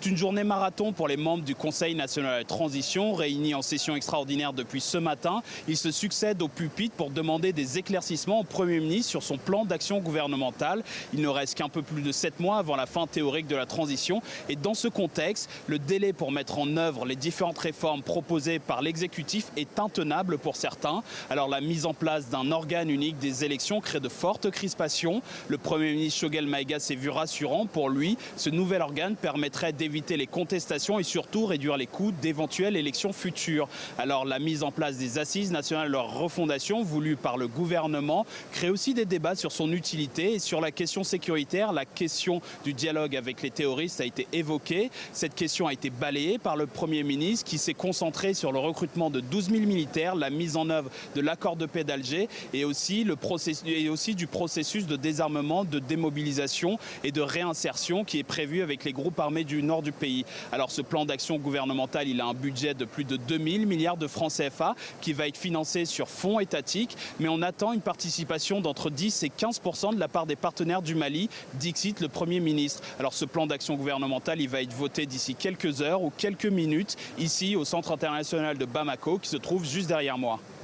une journée marathon pour les membres du Conseil national de transition, réunis en session extraordinaire depuis ce matin. Ils se succèdent au pupitre pour demander des éclaircissements au Premier ministre sur son plan d'action gouvernementale. Il ne reste qu'un peu plus de 7 mois avant la fin théorique de la transition. Et dans ce contexte, le délai pour mettre en œuvre les différentes réformes proposées par l'exécutif est intenable pour certains. Alors la mise en place d'un organe unique des élections crée de fortes crispations. Le Premier ministre Choguel Maïga s'est vu rassurant. Pour lui, ce nouvel organe permettrait d'éviter les contestations et surtout réduire les coûts d'éventuelles élections futures. Alors la mise en place des assises nationales de leur refondation voulue par le gouvernement crée aussi des débats sur son utilité et sur la question sécuritaire. La question du dialogue avec les terroristes a été évoquée. Cette question a été balayée par le Premier ministre qui s'est concentré sur le recrutement de 12 000 militaires, la mise en œuvre de l'accord de paix d'Alger et aussi du processus de désarmement, de démobilisation et de réinsertion qui est prévu avec les groupes armés du nord du pays. Alors ce plan d'action gouvernemental, il a un budget de plus de 2 000 milliards de francs CFA qui va être financé sur fonds étatiques, mais on attend une participation d'entre 10 et 15% de la part des partenaires du Mali, dixit le Premier ministre. Alors ce plan d'action gouvernemental, il va être voté d'ici quelques heures ou quelques minutes ici au Centre international de Bamako qui se trouve juste derrière moi.